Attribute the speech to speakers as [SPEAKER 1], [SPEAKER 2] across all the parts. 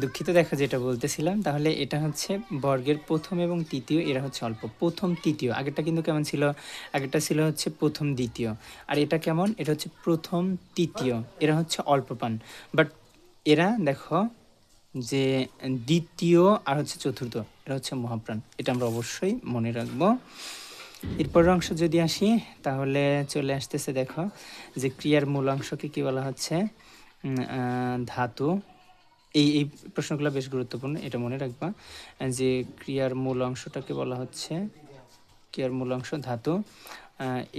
[SPEAKER 1] দুঃখিত, দেখো যেটা বলতেছিলাম, তাহলে এটা হচ্ছে বর্গের প্রথম এবং তৃতীয়, এরা হচ্ছে অল্প। প্রথম তৃতীয়, আগেরটা কিন্তু কেমন ছিল? আগেরটা ছিল হচ্ছে প্রথম দ্বিতীয়, আর এটা কেমন? এটা হচ্ছে প্রথম তৃতীয়, এরা হচ্ছে অল্প পান। বাট এরা দেখো যে দ্বিতীয় আর হচ্ছে চতুর্থ, এরা হচ্ছে মহাপ্রাণ। এটা আমরা অবশ্যই মনে রাখবো। এরপরের অংশ যদি আসি, তাহলে চলে আসতেছে দেখো যে ক্রিয়ার মূল অংশকে কি বলা হচ্ছে? ধাতু। এই প্রশ্নগুলো বেশ গুরুত্বপূর্ণ, এটা মনে রাখবা যে ক্রিয়ার মূল অংশটাকে বলা হচ্ছে, ক্রিয়ার মূল অংশ ধাতু।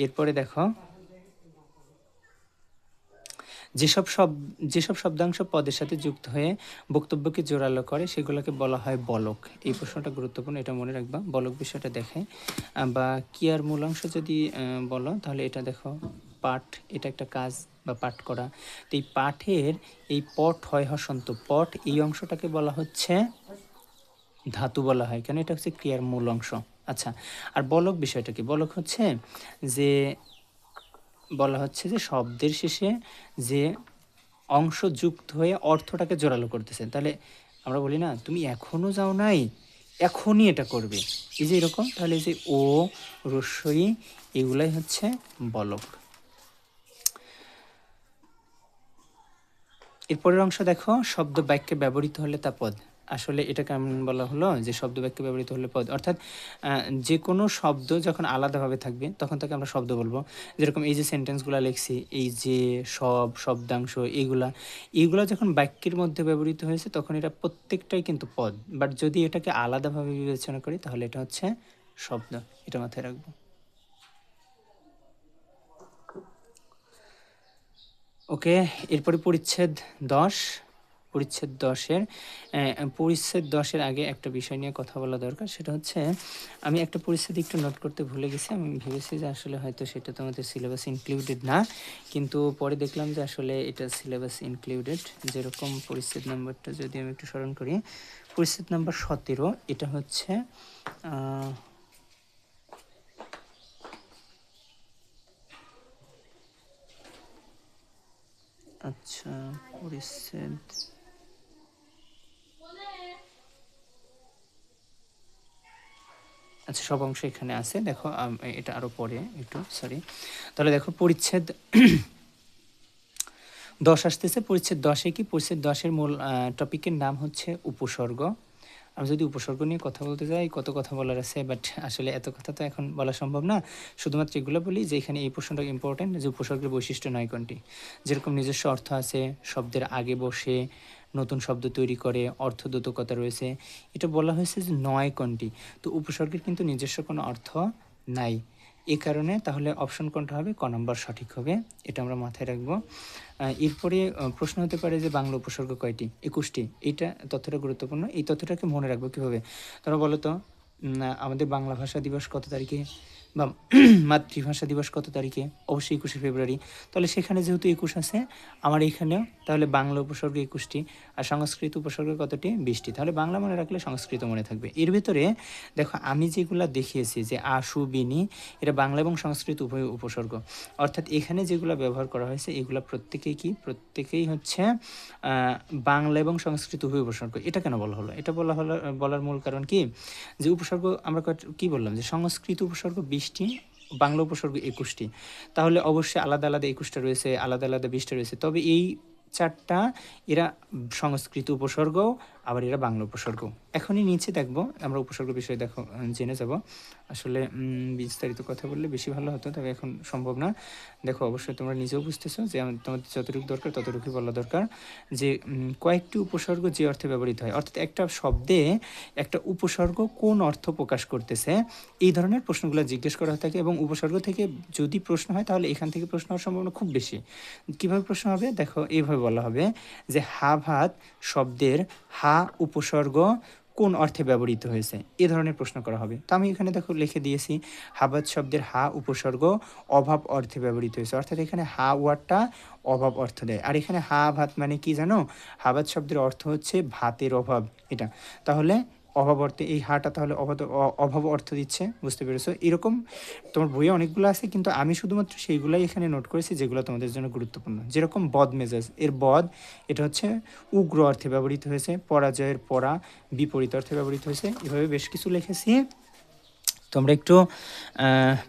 [SPEAKER 1] এরপরে দেখো যেসব শব্দাংশ পদের সাথে যুক্ত হয়ে বক্তব্যকে জোরালো করে সেগুলোকে বলা হয় বলক। এই প্রশ্নটা গুরুত্বপূর্ণ, এটা মনে রাখবা। বলক বিষয়টা দেখে বা ক্রিয়ার মূল অংশ যদি বলো, তাহলে এটা দেখো পাঠ, এটা একটা কাজ বা পাঠ করা। তো এই পাঠের এই পঠ হয় হসন্ত, পঠ এই অংশটাকে বলা হচ্ছে ধাতু বলা হয়, কেন? এটা হচ্ছে ক্রিয়ার মূল অংশ। আচ্ছা, আর বলক বিষয়টা কি? বলক হচ্ছে যে বলা হচ্ছে যে শব্দের শেষে যে অংশ যুক্ত হয়ে অর্থটাকে জোরালো করতেছে। তাহলে আমরা বলি না, তুমি এখনো যাও নাই, এখনই এটা করবে, এই যে এরকম। তাহলে এই যে ও, রস্যই, এগুলাই হচ্ছে বলক। এরপরের অংশ দেখো, শব্দ বাক্যে ব্যবহৃত হলে তা পদ। আসলে এটা কেমন বলা হলো? যে শব্দ বাক্যে ব্যবহৃত হলে পদ, অর্থাৎ যে কোনো শব্দ যখন আলাদাভাবে থাকবে তখন তাকে আমরা শব্দ বলবো। যেরকম এই যে সেন্টেন্সগুলো লিখছি, এই যে সব, শব্দাংশ, এইগুলা যখন বাক্যের মধ্যে ব্যবহৃত হয়েছে তখন এটা প্রত্যেকটাই কিন্তু পদ। বাট যদি এটাকে আলাদাভাবে বিবেচনা করি তাহলে এটা হচ্ছে শব্দ। এটা মাথায় রাখবো। ওকে, এরপরে পরিচ্ছেদ 10। পরিচ্ছেদ 10-এর পরিচ্ছেদ 10-এর আগে একটা বিষয় নিয়ে কথা বলা দরকার, সেটা হচ্ছে আমি একটা পরিচ্ছেদ একটু নোট করতে ভুলে গেছি। আমি ভেবেছি যে আসলে হয়তো সেটা তোমাদের সিলেবাস ইনক্লুডেড না, কিন্তু পরে দেখলাম যে আসলে এটা সিলেবাস ইনক্লুডেড। যেরকম পরিচ্ছেদ নাম্বারটা যদি আমি একটু স্মরণ করি, পরিচ্ছেদ নাম্বার 17, এটা হচ্ছে আচ্ছা পরিচ্ছেদ, আচ্ছা সব অংশ এখানে আছে দেখো। এটা আরও পরে একটু, সরি। তাহলে দেখো পরিচ্ছেদ 10 আসতেছে। পরিচ্ছেদ 10-এ কি? পরিচ্ছেদ 10-এর মূল টপিকের নাম হচ্ছে উপসর্গ। আমি যদি উপসর্গ নিয়ে কথা বলতে যাই, কত কথা বলার আছে, বাট আসলে এত কথা তো এখন বলা সম্ভব না। শুধুমাত্র এগুলো বলি যে এখানে এই প্রশ্নটা ইম্পর্টেন্ট, যে উপসর্গের বৈশিষ্ট্য 9 কোনটি। যেরকম নিজস্ব অর্থ আছে, শব্দের আগে বসে, নতুন শব্দ তৈরি করে, অর্থদ্যোতকতা রয়েছে। এটা বলা হয়েছে যে 9 কোনটি। তো উপসর্গের কিন্তু নিজস্ব কোনো অর্থ নাই। এ কারণে তাহলে অপশন কোনটা হবে? ক নম্বর সঠিক হবে। এটা আমরা মাথায় রাখবো। এরপরে প্রশ্ন হতে পারে যে বাংলা উপসর্গ কয়টি? 21টি। এইটা তথ্যটা গুরুত্বপূর্ণ। এই তথ্যটাকে মনে রাখবো কীভাবে? তোমরা বলো তো, আমাদের বাংলা ভাষা দিবস কত তারিখে, বা মাতৃভাষা দিবস কত তারিখে? অবশ্যই 21শে ফেব্রুয়ারি। তাহলে সেখানে যেহেতু 21 আছে, আমার এইখানেও তাহলে বাংলা উপসর্গ 21টি, আর সংস্কৃত উপসর্গ কতটি? 20টি। তাহলে বাংলা মনে রাখলে সংস্কৃত মনে থাকবে। এর ভিতরে দেখো আমি যেগুলো দেখিয়েছি যে আশু, বিনি, এটা বাংলা এবং সংস্কৃত উভয় উপসর্গ। অর্থাৎ এখানে যেগুলো ব্যবহার করা হয়েছে এগুলো প্রত্যেকেই কি? প্রত্যেকেই হচ্ছে বাংলা এবং সংস্কৃত উভয় উপসর্গ। এটা কেন বলা হলো? এটা বলার মূল কারণ কি, যে উপসর্গ আমরা কি বললাম, যে সংস্কৃত উপসর্গ 20টি, বাংলা উপসর্গ 21টি। তাহলে অবশ্যই আলাদা আলাদা 21টা রয়েছে, আলাদা আলাদা 20টা রয়েছে। তবে এই চারটা এরা সংস্কৃত উপসর্গ, আবার এরা বাংলা উপসর্গ। এখনই নিচে দেখবো আমরা উপসর্গ বিষয়ে দেখো জেনে যাব। আসলে বিস্তারিত কথা বললে বেশি ভালো হতো, তবে এখন সম্ভব না। দেখো অবশ্যই তোমরা নিজেও বুঝতেছো যে তোমাদের যতটুকু দরকার ততটুকুই বলা দরকার। যে কয়েকটি উপসর্গ যে অর্থে ব্যবহৃত হয়, অর্থাৎ একটা শব্দে একটা উপসর্গ কোন অর্থ প্রকাশ করতেছে, এই ধরনের প্রশ্নগুলো জিজ্ঞেস করা হয়ে থাকে। এবং উপসর্গ থেকে যদি প্রশ্ন হয় তাহলে এখান থেকে প্রশ্ন হওয়ার সম্ভাবনা খুব বেশি। কীভাবে প্রশ্ন হবে? দেখো এইভাবে বলা হবে যে হা ভাত শব্দের হা উপসর্গ কোন অর্থে ব্যবহৃত হয়েছে, এ ধরনের প্রশ্ন করা হবে। তো আমি এখানে দেখো লিখে দিয়েছি হাবাত শব্দের হা উপসর্গ অভাব অর্থে ব্যবহৃত হয়েছে। অর্থাৎ এখানে হা ওয়ার্ডটা অভাব অর্থ দেয়। আর এখানে হা ভাত মানে কি জানো? হাবাত শব্দের অর্থ হচ্ছে ভাতের অভাব, এটা। তাহলে অভাব অর্থে, এই হাটা তাহলে অভাব অর্থ দিচ্ছে, বুঝতে পেরেছো? এরকম তোমার বইয়ে অনেকগুলো আছে, কিন্তু আমি শুধুমাত্র সেইগুলাই এখানে নোট করেছি যেগুলো তোমাদের জন্য গুরুত্বপূর্ণ। যেরকম বদ মেজাজ, এর বদ এটা হচ্ছে উগ্র অর্থে ব্যবহৃত হয়েছে, পরাজয়ের পরা বিপরীত অর্থে ব্যবহৃত হয়েছে। এভাবে বেশ কিছু লিখেছি, তোমরা একটু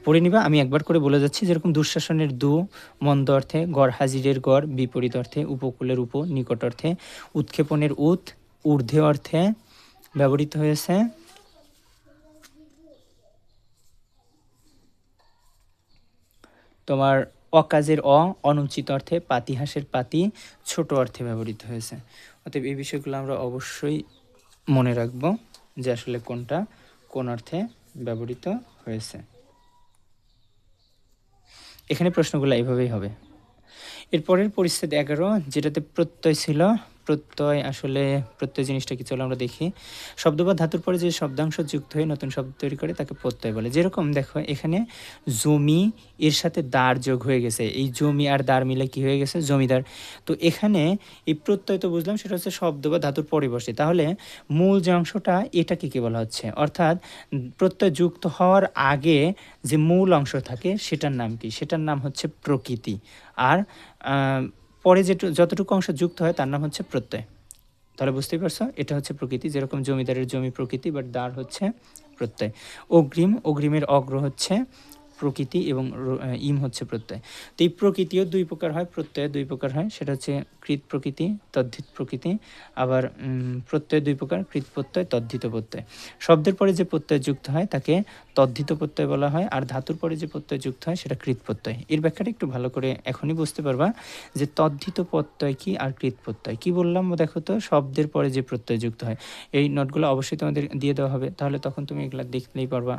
[SPEAKER 1] পড়ে নিবা। আমি একবার করে বলে যাচ্ছি। যেরকম দুঃশাসনের দু মন্দ অর্থে, গড় হাজিরের গড় বিপরীত অর্থে, উপকূলের উপ নিকট অর্থে, উৎক্ষেপণের উৎ ঊর্ধ্বে অর্থে ব্যবহৃত হয়েছে। তোমার অকাজের অনুচিত অর্থে, পাতিহাসের পাতি ছোট অর্থে ব্যবহৃত হয়েছে। অতএব এই বিষয়গুলো আমরা অবশ্যই মনে রাখব যে আসলে কোনটা কোন অর্থে ব্যবহৃত হয়েছে। এখানে প্রশ্নগুলো এইভাবেই হবে। এরপরের পরিচ্ছেদ 11, যেটাতে প্রত্যয় ছিল। প্রত্যয়, আসলে প্রত্যয় জিনিসটা কি, চলো আমরা দেখি। শব্দ বা ধাতুর পরে যে শব্দাংশ যুক্ত হয়ে নতুন শব্দ তৈরি করে তাকে প্রত্যয় বলে। যেরকম দেখো এখানে জমি এর সাথে দার যোগ হয়ে গেছে, এই জমি আর দার মিলে কি হয়ে গেছে, জমিদার। তো এখানে এই প্রত্যয় তো বুঝলাম সেটা হচ্ছে শব্দ বা ধাতুর পরে বসে, তাহলে মূল যে অংশটা এটাকে কি বলা হচ্ছে, অর্থাৎ প্রত্যয় যুক্ত হওয়ার আগে যে মূল অংশ থাকে সেটার নাম কি, সেটার নাম হচ্ছে প্রকৃতি। আর পরে যতটুকু অংশ যুক্ত হয় তার নাম হচ্ছে প্রত্যয়। তাহলে বুঝতেই পারছো, এটা হচ্ছে প্রকৃতি। যেরকম জমিদারের জমি প্রকৃতি, বাট দার হচ্ছে প্রত্যয়। অগ্রিমের অগ্র হচ্ছে প্রকৃতি এবং ইম হচ্ছে প্রত্যয়। তো এই প্রকৃতিও দুই প্রকার হয়, প্রত্যয় দুই প্রকার হয়, সেটা হচ্ছে কৃত প্রকৃতি, তদ্ধিত প্রকৃতি। আবার প্রত্যয় দুই প্রকার, কৃত প্রত্যয়, তদ্ধিত প্রত্যয়। শব্দের পরে যে প্রত্যয় যুক্ত হয় তাকে তদ্ধিত প্রত্যয় বলা হয়, আর ধাতুর পরে যে প্রত্যয় যুক্ত হয় সেটা কৃত প্রত্যয়। এর ব্যাখ্যাটা একটু ভালো করে এখনই বুঝতে পারবা যে তদ্ধিত প্রত্যয় কি আর কৃত প্রত্যয় কি। বললাম দেখো তো, শব্দের পরে যে প্রত্যয় যুক্ত হয়। এই নোটগুলো অবশ্যই তোমাদের দিয়ে দেওয়া হবে, তাহলে তখন তুমি এগুলো দেখলেই পারবা।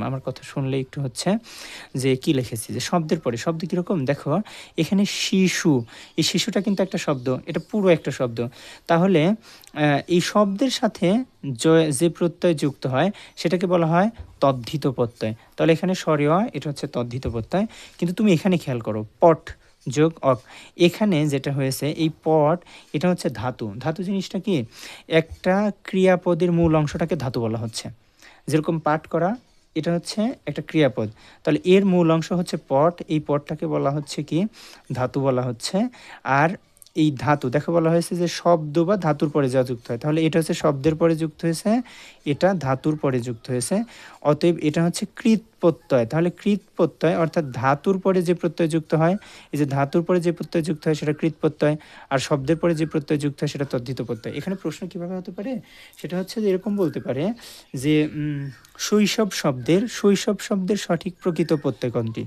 [SPEAKER 1] আমার কথা শুনলেই একটু হচ্ছে যে কি লিখেছি, যে শব্দের পরে শব্দ কীরকম দেখো। এখানে শিশু, এই শিশুটা কিন্তু একটা শব্দ, এটা পুরো একটা শব্দ। তাহলে এই শব্দের সাথে যে প্রত্যয় যুক্ত হয় সেটাকে বলা হয় তদ্ধিত প্রত্যয়। তাহলে এখানে সরেওয়া, এটা হচ্ছে তদ্ধিত প্রত্যয়। কিন্তু তুমি এখানে খেয়াল করো, পট যোগ অক, এখানে যেটা হয়েছে এই পট, এটা হচ্ছে ধাতু। ধাতু জিনিসটা কি, একটা ক্রিয়াপদের মূল অংশটাকে ধাতু বলা হচ্ছে। যেরকম পাঠ করা, এটা হচ্ছে একটা ক্রিয়াপদ, তাহলে এর মূল অংশ হচ্ছে পট, এই পটটাকে বলা হচ্ছে কি, ধাতু বলা হচ্ছে। আর এই ধাতু দেখো বলা হয়েছে যে শব্দ বা ধাতুর পরে যা যুক্ত হয়, তাহলে এটা হচ্ছে শব্দের পরে যুক্ত হয়েছে, এটা ধাতুর পরে যুক্ত হয়েছে। অতএব এটা হচ্ছে কৃত প্রত্যয়। তাহলে কৃত প্রত্যয় অর্থাৎ ধাতুর পরে যে প্রত্যয় যুক্ত হয়, এই যে ধাতুর পরে যে প্রত্যয় যুক্ত হয় সেটা কৃত প্রত্যয়, আর শব্দের পরে যে প্রত্যয় যুক্ত হয় সেটা তদ্ধিত প্রত্যয়। এখানে প্রশ্ন কীভাবে হতে পারে, সেটা হচ্ছে যে এরকম বলতে পারে যে শৈশব শব্দের সঠিক প্রকৃত প্রত্যয় কোনটি,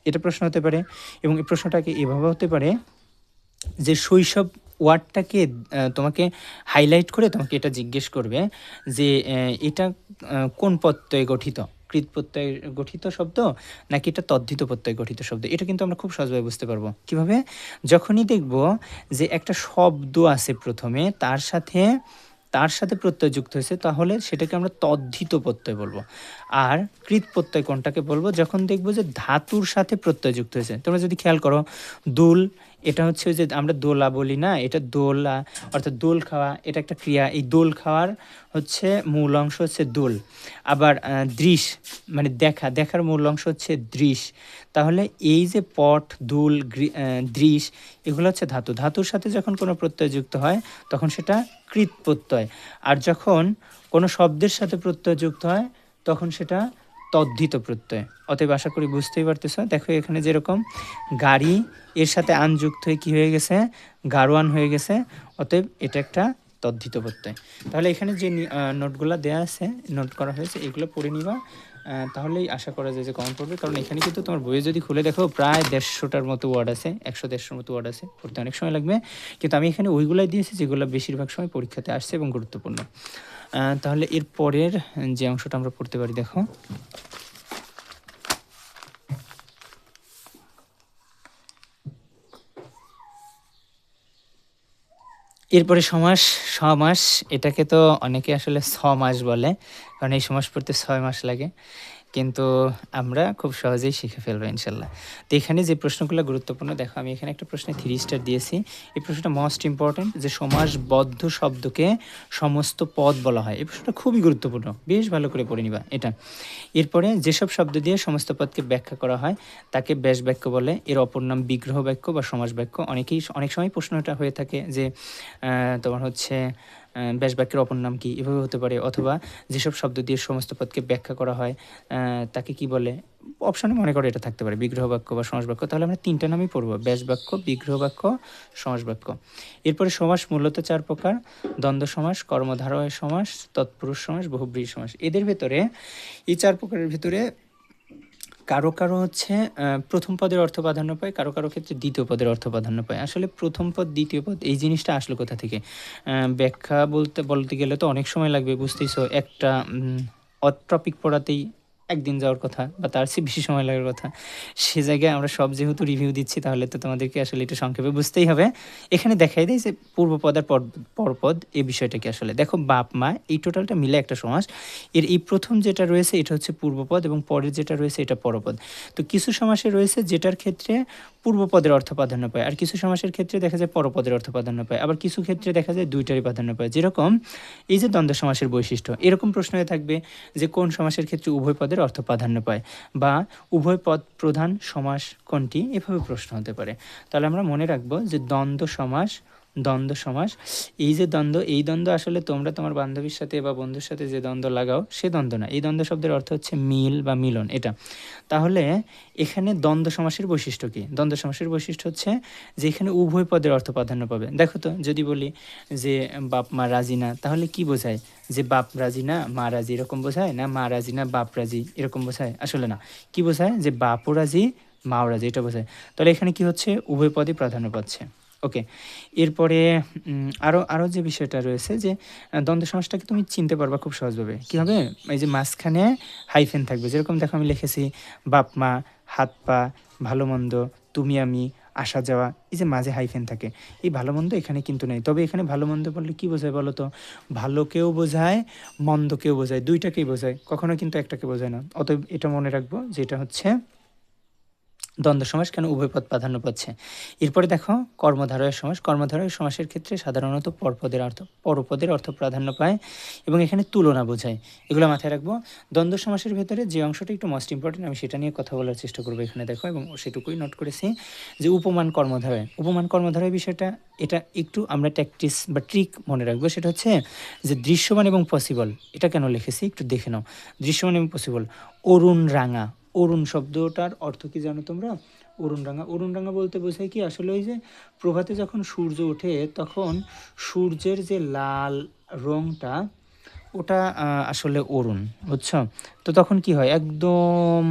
[SPEAKER 1] এটা প্রশ্ন হতে পারে। এবং এই প্রশ্নটাকে এভাবে হতে পারে যে শৈশব ওয়ার্ডটাকে তোমাকে হাইলাইট করে তোমাকে এটা জিজ্ঞেস করবে যে এটা কোন প্রত্যয়ে গঠিত, কৃত প্রত্যয় গঠিত শব্দ নাকি এটা তদ্ধিত প্রত্যয় গঠিত শব্দ। এটা কিন্তু আমরা খুব সহজভাবে বুঝতে পারবো। কিভাবে, যখনই দেখব যে একটা শব্দ আছে প্রথমে, তার সাথে প্রত্যয় যুক্ত হয়েছে, তাহলে সেটাকে আমরা তদ্ধিত প্রত্যয় বলবো। আর কৃত প্রত্যয় কোনটাকে বলবো, যখন দেখবো যে ধাতুর সাথে প্রত্যয় যুক্ত হয়েছে। তোমরা যদি খেয়াল করো, দুল, এটা হচ্ছে যে আমরা দোলা বলি না, এটা দোলা অর্থাৎ দোল খাওয়া, এটা একটা ক্রিয়া। এই দোল খাওয়ার হচ্ছে মূল অংশ হচ্ছে দোল। আবার দৃশ মানে দেখার মূল অংশ হচ্ছে দৃশ। তাহলে এই যে পট, দুল, দৃশ, এগুলো হচ্ছে ধাতুর সাথে যখন কোনো প্রত্যয় যুক্ত হয় তখন সেটা কৃত প্রত্যয়। আর যখন কোনো শব্দের সাথে প্রত্যয় যুক্ত হয় তখন সেটা তদ্ধিত প্রত্যয়। অতএব আশা করি বুঝতেই পারতেছ। দেখো এখানে যেরকম গাড়ি, এর সাথে আন যুক্ত হয়ে কী হয়ে গেছে, গাড়োয়ান হয়ে গেছে। অতএব এটা একটা তদ্ধিত প্রত্যয়। তাহলে এখানে যে নোটগুলো দেওয়া আছে, নোট করা হয়েছে, এগুলো পড়ে নিবা, তাহলেই আশা করা যায় যে কমন পড়বে। কারণ এখানে কিন্তু তোমার বইয়ে যদি খুলে দেখো প্রায় 150টার মতো ওয়ার্ড আছে, 100-150 মতো ওয়ার্ড আছে, পড়তে অনেক সময় লাগবে। কিন্তু আমি এখানে ওইগুলাই দিয়েছি যেগুলো বেশিরভাগ সময় পরীক্ষাতে আসছে এবং গুরুত্বপূর্ণ। তাহলে এর পরের যে অংশটা আমরা পড়তে পারি, দেখো এরপরে সমাস, এটাকে তো অনেকে আসলে 6 মাস বলে, কারণ এই সমাস পড়তে 6 মাস লাগে। কিন্তু আমরা খুব সহজেই শিখে ফেলবো ইনশাল্লাহ। তো এখানে যে প্রশ্নগুলো গুরুত্বপূর্ণ, দেখো আমি এখানে একটা প্রশ্নে 3 স্টার দিয়েছি। এই প্রশ্নটা মোস্ট ইম্পর্ট্যান্ট, যে সমাসবদ্ধ শব্দকে সমস্ত পদ বলা হয়। এই প্রশ্নটা খুবই গুরুত্বপূর্ণ, বেশ ভালো করে পড়ে নিবা এটা। এরপরে যেসব শব্দ দিয়ে সমস্ত পদকে ব্যাখ্যা করা হয় তাকে ব্যাস বাক্য বলে। এর অপর নাম বিগ্রহ বাক্য বা সমাস বাক্য। অনেক সময় প্রশ্নটা হয়ে থাকে যে তোমার হচ্ছে ব্যাস বাক্যের অপর নাম কি, এভাবে হতে পারে। অথবা যেসব শব্দ দিয়ে সমস্ত পদকে ব্যাখ্যা করা হয় তাকে কি বলে, অপশনে মনে করে এটা থাকতে পারে বিগ্রহ বাক্য বা সমাস বাক্য। তাহলে আমরা 3টা নামই পড়বো, ব্যাস বাক্য, বিগ্রহ বাক্য, সমাস বাক্য। এরপরে সমাস মূলত 4 প্রকার: দ্বন্দ্ব সমাস, কর্মধারয় সমাস, তৎপুরুষ সমাস, বহুব্রীহি সমাস। এদের ভেতরে, এই 4 প্রকারের ভিতরে কারো কারো হচ্ছে প্রথম পদের অর্থ প্রাধান্য পায়, কারো কারো ক্ষেত্রে দ্বিতীয় পদের অর্থ প্রাধান্য পায়। আসলে প্রথম পদ দ্বিতীয় পদ এই জিনিসটা আসলো কোথা থেকে, ব্যাখ্যা বলতে গেলে তো অনেক সময় লাগবে, বুঝতেইছো। একটা টপিক পড়াতেই একদিন যাওয়ার কথা বা তার চেয়ে বেশি সময় লাগার কথা। সে জায়গায় আমরা সব যেহেতু রিভিউ দিচ্ছি, তাহলে তো তোমাদেরকে আসলে একটু সংক্ষেপে বুঝতেই হবে। এখানে দেখাই দেয় যে পূর্বপদ আর পরপদ এই বিষয়টাকে আসলে দেখো, বাপ মা এই টোটালটা মিলে একটা সমাস। এর এই প্রথম যেটা রয়েছে এটা হচ্ছে পূর্বপদ, এবং পরের যেটা রয়েছে এটা পরপদ। তো কিছু সমাসে রয়েছে যেটার ক্ষেত্রে পূর্বপদের অর্থ প্রাধান্য পায়, আর কিছু সমাসের ক্ষেত্রে দেখা যায় পরপদের অর্থ প্রাধান্য পায়, আবার কিছু ক্ষেত্রে দেখা যায় দুইটারই প্রাধান্য পায়। যেরকম এই যে দ্বন্দ্ব সমাসের বৈশিষ্ট্য, এরকম প্রশ্ন হয়ে থাকবে যে কোন সমাসের ক্ষেত্রে উভয় পদের অর্থ প্রাধান্য পায়, বা উভয় পদ প্রধান সমাস কোনটি, এভাবে প্রশ্ন হতে পারে। তাহলে আমরা মনে রাখবো যে দ্বন্দ্ব সমাস, দ্বন্দ্ব সমাস, এই যে দ্বন্দ্ব, এই দ্বন্দ্ব আসলে তোমরা তোমার বান্ধবীর সাথে বা বন্ধুর সাথে যে দ্বন্দ্ব লাগাও সে দ্বন্দ্ব না। এই দ্বন্দ্ব শব্দের অর্থ হচ্ছে মিল বা মিলন, এটা। তাহলে এখানে দ্বন্দ্ব সমাসের বৈশিষ্ট্য কী? দ্বন্দ্ব সমাসের বৈশিষ্ট্য হচ্ছে যে এখানে উভয় পদের অর্থ প্রাধান্য পাবে। দেখো তো, যদি বলি যে বাপ মা রাজি না, তাহলে কি বোঝায়? যে বাপ রাজি না মা রাজি এরকম বোঝায়, না মা রাজি না বাপ রাজি এরকম বোঝায়? আসলে না। কি বোঝায়? যে বাপও রাজি মাও রাজি, এটা বোঝায়। তাহলে এখানে কি হচ্ছে? উভয় পদই প্রাধান্য পাচ্ছে। ওকে। এরপরে আরও আরও যে বিষয়টা রয়েছে, যে দ্বন্দ্ব সমাসটাকে তুমি চিনতে পারবা খুব সহজভাবে। কী হবে? এই যে মাঝখানে হাইফেন থাকবে, যেরকম দেখো আমি লিখেছি বাপ মা, হাত পা, ভালো মন্দ, তুমি আমি, আসা যাওয়া, এই যে মাঝে হাইফেন থাকে, এই ভালো মন্দ এখানে কিন্তু নেই। তবে এখানে ভালো মন্দ বললে কী বোঝায় বলো তো? ভালোকেও বোঝায়, মন্দকেও বোঝায়, দুইটাকেই বোঝায়, কখনো কিন্তু একটাকে বোঝায় না। অতএব এটা মনে রাখবো যে এটা হচ্ছে দ্বন্দ্ব সমাস, কেন উভয় পদ প্রাধান্য পাচ্ছে। এরপরে দেখো কর্মধারয় সমাস। কর্মধারয় সমাসের ক্ষেত্রে সাধারণত পরপদের অর্থ প্রাধান্য পায়, এবং এখানে তুলনা বোঝায়। এগুলো মাথায় রাখবো। দ্বন্দ্ব সমাসের ভেতরে যে অংশটা একটু মোস্ট ইম্পর্টেন্ট, আমি সেটা নিয়ে কথা বলার চেষ্টা করবো এখানে, দেখো, এবং সেটুকুই নোট করেছি যে উপমান কর্মধারয়। উপমান কর্মধারয় বিষয়টা, এটা একটু আমরা ট্যাকটিস বা ট্রিক মনে রাখবো। সেটা হচ্ছে যে দৃশ্যমান এবং পসিবল, এটা কেন লিখেছি একটু দেখে নাও। দৃশ্যমান এবং পসিবল। অরুণ রাঙা, অরুণ শব্দটার অর্থ কি জানো তোমরা? অরুণ রাঙা, অরুণ রাঙা বলতে বোঝায় কি? আসলে ওই যে প্রভাতে যখন সূর্য ওঠে, তখন সূর্যের যে লাল রঙটা, ওটা আসলে অরুণ, বুঝছো? তো তখন কি হয়? একদম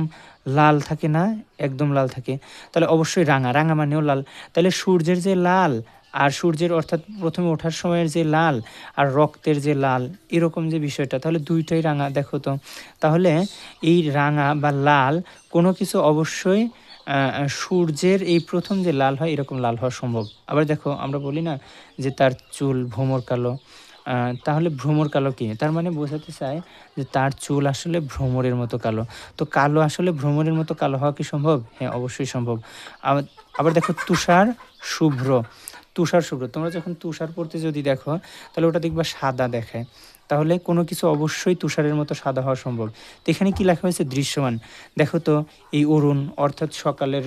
[SPEAKER 1] লাল থাকে না? একদম লাল থাকে। তাহলে অবশ্যই রাঙা, রাঙা মানেও লাল। তাহলে সূর্যের যে লাল, আর সূর্যের অর্থাৎ প্রথমে ওঠার সময়ের যে লাল, আর রক্তের যে লাল, এরকম যে বিষয়টা, তাহলে দুইটাই রাঙা। দেখো তো, তাহলে এই রাঙা বা লাল কোনো কিছু অবশ্যই সূর্যের এই প্রথম যে লাল হয়, এরকম লাল হওয়া সম্ভব। আবার দেখো, আমরা বলি না যে তার চুল ভ্রমর কালো, তাহলে ভ্রমর কালো কি? তার মানে বোঝাতে চায় যে তার চুল আসলে ভ্রমরের মতো কালো। তো কালো আসলে ভ্রমরের মতো কালো হওয়া কি সম্ভব? হ্যাঁ, অবশ্যই সম্ভব। আবার দেখো তুষার শুভ্র, তুষার শুভ্র, তোমরা যখন তুষার পড়তে যদি দেখো, তাহলে ওটা দেখবা সাদা দেখায়। তাহলে কোনো কিছু অবশ্যই তুষারের মতো সাদা হওয়া সম্ভব। তো এখানে কী লেখা হয়েছে? দৃশ্যমান। দেখো তো, এই অরুণ অর্থাৎ সকালের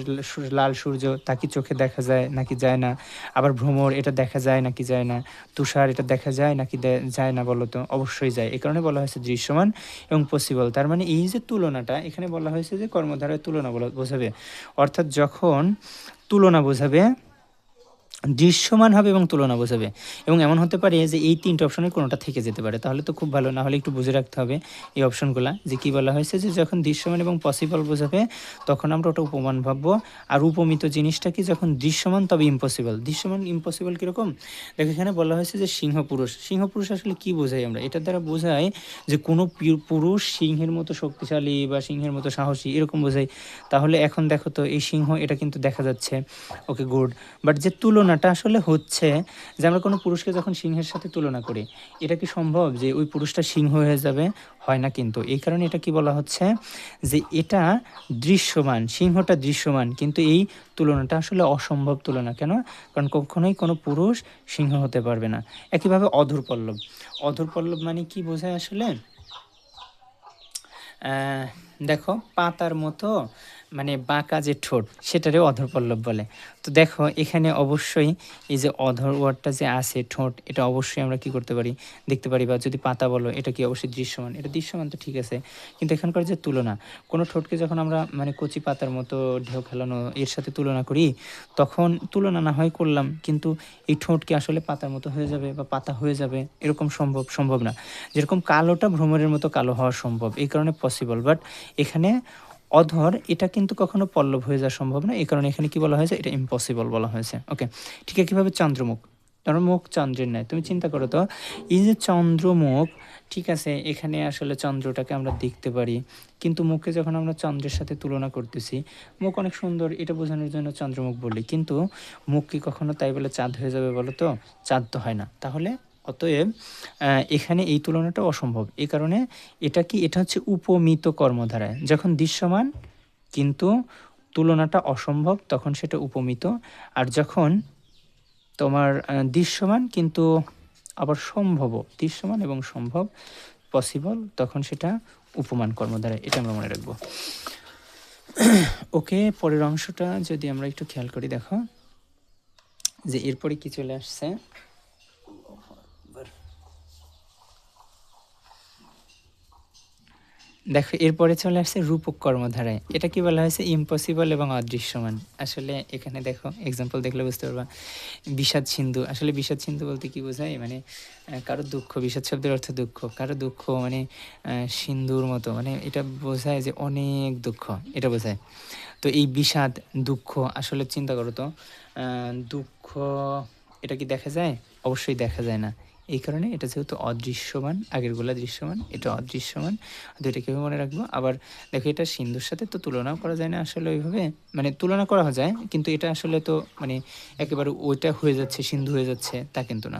[SPEAKER 1] লাল সূর্য, তা কি চোখে দেখা যায় নাকি যায় না? আবার ভ্রমর, এটা দেখা যায় নাকি যায় না? তুষার, এটা দেখা যায় নাকি যায় না বলো তো? অবশ্যই যায়। এই কারণে বলা হয়েছে দৃশ্যমান এবং পসিবল। তার মানে এই যে তুলনাটা, এখানে বলা হয়েছে যে কর্মধারয় তুলনা বোঝাবে। অর্থাৎ যখন তুলনা বোঝাবে, দৃশ্যমান হবে এবং তুলনা বোঝাবে। এবং এমন হতে পারে যে এই 3টে অপশনের কোনোটা থেকে যেতে পারে, তাহলে তো খুব ভালো। না হলে একটু বুঝে রাখতে হবে এই অপশনগুলা, যে কী বলা হয়েছে, যে যখন দৃশ্যমান এবং পসিবল বোঝাবে তখন আমরা ওটা উপমান ভাববো। আর উপমিত জিনিসটা কি? যখন দৃশ্যমান তবে ইম্পসিবল। দৃশ্যমান ইম্পসিবল কীরকম? দেখো, এখানে বলা হয়েছে যে সিংহপুরুষ। সিংহপুরুষ আসলে কি বোঝাই আমরা? এটার দ্বারা বোঝায় যে কোনো পুরুষ সিংহের মতো শক্তিশালী বা সিংহের মতো সাহসী, এরকম বোঝায়। তাহলে এখন দেখো তো, এই সিংহ, এটা কিন্তু দেখা যাচ্ছে, ওকে, গুড। বাট যে তুলনা তুলনাটা আসলে হচ্ছে যে আমরা কোনো পুরুষকে যখন সিংহের সাথে তুলনা করি, এটা কি সম্ভব যে ওই পুরুষটা সিংহ হয়ে যাবে? হয় না কিন্তু। এই কারণে এটা কি বলা হচ্ছে যে এটা দৃশ্যমান, সিংহটা দৃশ্যমান, কিন্তু এই তুলনাটা আসলে অসম্ভব তুলনা। কেন? কারণ কখনোই কোনো পুরুষ সিংহ হতে পারবে না। একইভাবে অধর পল্লব। অধর পল্লব মানে কি বোঝায় আসলে? দেখো পাতার মতো মানে বাঁকা যে ঠোঁট, সেটারে অধরপল্লব বলে। তো দেখো এখানে অবশ্যই এই যে অধর ওয়ার্ডটা যে আছে, ঠোঁট, এটা অবশ্যই আমরা কি করতে পারি, দেখতে পারি। বা যদি পাতা বলো, এটা কি অবশ্যই দৃশ্যমান, এটা দৃশ্যমান তো ঠিক আছে, কিন্তু এখানকার যে তুলনা, কোনো ঠোঁটকে যখন আমরা মানে কচি পাতার মতো ঢেউ খেলানো এর সাথে তুলনা করি, তখন তুলনা না হয় করলাম, কিন্তু এই ঠোঁট কি আসলে পাতার মতো হয়ে যাবে বা পাতা হয়ে যাবে? এরকম সম্ভব না। যেরকম কালোটা ভ্রমরের মতো কালো হওয়া সম্ভব, এই কারণে পসিবল। বাট এখানে অধর, এটা কিন্তু কখনো পল্লব হয়ে যাওয়া সম্ভব না, এই কারণে এখানে কি বলা হয়েছে, এটা ইম্পসিবল বলা হয়েছে। ওকে, ঠিক একইভাবে চন্দ্রমুখ। ধরো মুখ চন্দ্রের ন্যায়, তুমি চিন্তা করো তো, এই যে চন্দ্রমুখ, ঠিক আছে, এখানে আসলে চন্দ্রটাকে আমরা দেখতে পারি, কিন্তু মুখে যখন আমরা চন্দ্রের সাথে তুলনা করতেছি, মুখ অনেক সুন্দর, এটা বোঝানোর জন্য চন্দ্রমুখ বলি, কিন্তু মুখ কি কখনো তাই বলে চাঁদ হয়ে যাবে বলো তো? চাঁদ তো হয় না। তাহলে অতএব এখানে এই তুলনাটা অসম্ভব। এই কারণে এটা কি, এটা হচ্ছে উপমিত কর্মধারায়, যখন দৃশ্যমান কিন্তু তুলনাটা অসম্ভব, তখন সেটা উপমিত। আর যখন তোমার দৃশ্যমান কিন্তু আবার সম্ভব, দৃশ্যমান এবং সম্ভব, পসিবল, তখন সেটা উপমান কর্মধারায়। এটা আমরা মনে রাখবো। ওকে, পরের অংশটা যদি আমরা একটু খেয়াল করি, দেখো যে এরপরে কি চলে আসছে। দেখো এরপরে চলে আসছে রূপক কর্মধারায়। এটা কি বলা হয়েছে, ইম্পসিবল এবং অদৃশ্যমান। আসলে এখানে দেখো এক্সাম্পল দেখলে বুঝতে পারবা। বিষাদ সিন্ধু, আসলে বিষাদ সিন্ধু বলতে কি বোঝায়, মানে কারো দুঃখ, বিষাদ শব্দের অর্থ দুঃখ, কারো দুঃখ মানে সিন্ধুর মতো, মানে এটা বোঝায় যে অনেক দুঃখ, এটা বোঝায়। তো এই বিষাদ, দুঃখ, আসলে চিন্তা করো তো, দুঃখ এটা কি দেখা যায়? অবশ্যই দেখা যায় না। এই কারণে এটা যেহেতু অদৃশ্যমান, আগেরগুলা দৃশ্যমান, এটা অদৃশ্যমান, দুইটা কীভাবে মনে রাখবো। আবার দেখো এটা সিন্ধুর সাথে তো তুলনাও করা যায় না আসলে ওইভাবে, মানে তুলনা করা যায়, কিন্তু এটা আসলে তো মানে একেবারে ওইটা হয়ে যাচ্ছে, সিন্ধু হয়ে যাচ্ছে, তা কিন্তু না।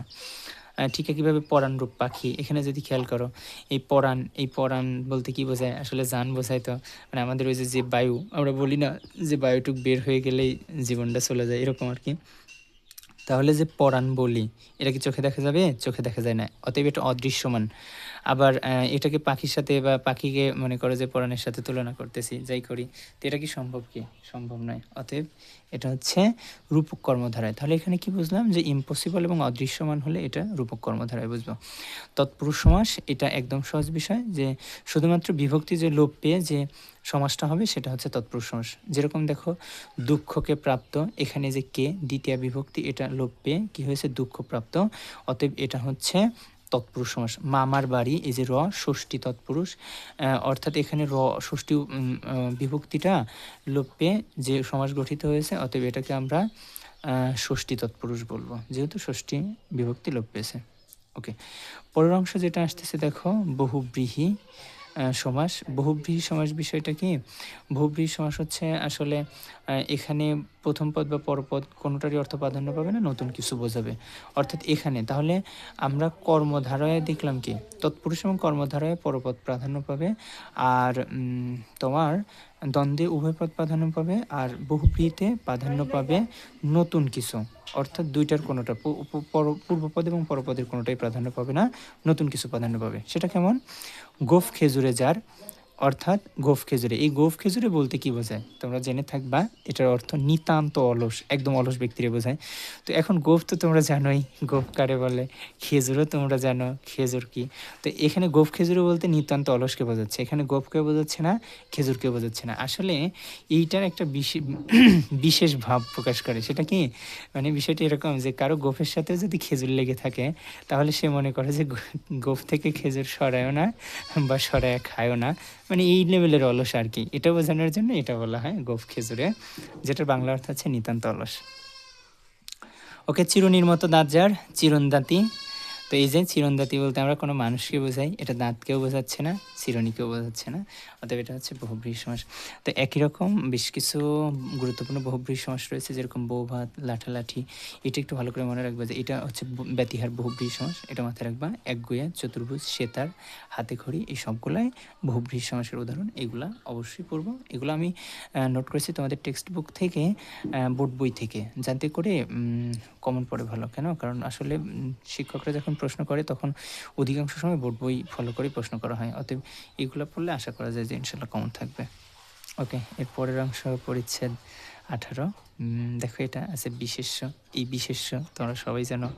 [SPEAKER 1] ঠিক একইভাবে পরাণ রূপ পাখি, এখানে যদি খেয়াল করো, এই পরাণ, এই পরাণ বলতে কি বোঝায়, আসলে জান বোঝায়। তো মানে আমাদের ওই যে বায়ু, আমরা বলি না যে বায়ুটুক বের হয়ে গেলেই জীবনটা চলে যায়, এরকম আর কি। তাহলে যে পরাণ বলি, এটা কি চোখে দেখা যাবে? চোখে দেখা যায় না, অতএব এটা অদৃশ্যমান। আবার এটাকে পাখির সাথে বা পাখিকে মনে করো যে পরাণের সাথে তুলনা করতেছি, যাই করি, তো এটা কি সম্ভব? কি সম্ভব নয়। অতএব এটা হচ্ছে রূপক কর্মধারায়। তাহলে এখানে কি বুঝলাম, যে ইম্পসিবল এবং অদৃশ্যমান হলে এটা রূপক কর্মধারায় বুঝবো। তৎপুরুষ সমাস, এটা একদম সহজ বিষয়, যে শুধুমাত্র বিভক্তি যে লোপ পেয়ে যে সমাসটা হবে, সেটা হচ্ছে তৎপুরুষ সমাস। যেরকম দেখো দুঃখকে প্রাপ্ত, এখানে যে কে দ্বিতীয় বিভক্তি, এটা লোপ পেয়ে কি হয়েছে, দুঃখ প্রাপ্ত, অতএব এটা হচ্ছে তৎপুরুষ সমাস। মামার বাড়ি, এই যে র, ষষ্ঠী তৎপুরুষ, অর্থাৎ এখানে র ষষ্ঠী বিভক্তিটা লোপ পেয়ে যে সমাস গঠিত হয়েছে, অতএব এটাকে আমরা ষষ্ঠী তৎপুরুষ বলবো, যেহেতু ষষ্ঠী বিভক্তি লোপ পেয়েছে। ওকে, পরের অংশ যেটা আসতেছে দেখো, বহুব্রীহি সমাস। বহুব্রীহি সমাস বিষয়টা কি? বহুব্রীহি সমাস হচ্ছে আসলে এখানে প্রথম পদ বা পরপদ কোনোটারই অর্থ প্রাধান্য পাবে না, নতুন কিছু বোঝাবে। অর্থাৎ এখানে তাহলে আমরা কর্মধারায় দেখলাম কি, তৎপুরুষ এবং কর্মধারায় পরপদ প্রাধান্য পাবে, আর তোমার দ্বন্দ্বে উভয় পদ প্রাধান্য পাবে, আর বহুব্রীহিতে প্রাধান্য পাবে নতুন কিছু। অর্থাৎ দুইটার কোনোটা, পূর্বপদ এবং পরপদের কোনোটাই প্রাধান্য পাবে না, নতুন কিছু প্রাধান্য পাবে। সেটা কেমন? গোফ খেজুরে যার, অর্থাৎ গোফ খেজুরে, এই গোফ খেজুরে বলতে কি বোঝায় তোমরা জেনে থাকবা, এটার অর্থ নিতান্ত অলস, একদম অলস ব্যক্তিরে বোঝায়। তো এখন গোফ তো তোমরা জানোই গোফ কারে বলে, খেজুরও তোমরা জানো খেজুর কি। তো এখানে গোফ খেজুরে বলতে নিতান্ত অলসকে বোঝাচ্ছে, এখানে গোফকে বোঝাচ্ছে না, খেজুরকে বোঝাচ্ছে না। আসলে এইটার একটা বিশেষ ভাব প্রকাশ করে, সেটা কি, মানে বিষয়টা এরকম যে কারো গোফের সাথেও যদি খেজুর লেগে থাকে, তাহলে সে মনে করে যে গোফ থেকে খেজুর সরায়ও না বা সরায় খায়ও না, মানে এই লেভেলের অলস আর কি। এটা বোঝানোর জন্য এটা বলা হয় গোফ খেজুরে, যেটার বাংলা অর্থ হচ্ছে নিতান্ত অলস। ওকে, চিরুনির মতো দাঁত যার, চিরুন দাঁতি। তো এই যে চিরণদাঁতি বলতে আমরা কোনো মানুষকে বোঝাই, এটা দাঁতকেও বোঝাচ্ছে না, চিরুনিকেও বোঝাচ্ছে না, অতএব এটা হচ্ছে বহুব্রীহি সমাস। তো একই রকম বেশ কিছু গুরুত্বপূর্ণ বহুব্রীহি সমাস রয়েছে, যেরকম বৌভাত, লাঠালাঠি। এটা একটু ভালো করে মনে রাখবে যে এটা হচ্ছে ব্যতিহার বহুব্রীহি সমাস, এটা মাথায় রাখবা। একগুঁয়ে, চতুর্ভুজ, সেতার, হাতে খড়ি, এই সবগুলাই বহুব্রীহি সমাসের উদাহরণ। এগুলা অবশ্যই পড়বো। এগুলো আমি নোট করেছি তোমাদের টেক্সট বুক থেকে, বোর্ড বই থেকে, যাতে করে কমন পড়ে ভালো। কেন? কারণ আসলে শিক্ষকরা যখন প্রশ্ন করে তখন অধিকাংশ সময় বোর্ড বই ফলো করেই প্রশ্ন করা হয়। অতএব এগুলো পড়লে আশা করা যায় যে ইনশাল্লাহ কমন থাকবে। ওকে, এর পরের অংশ পরিচ্ছেদ 18। দেখো এটা আছে বিশেষ্য। এই বিশেষ্য তোমরা সবাই জানো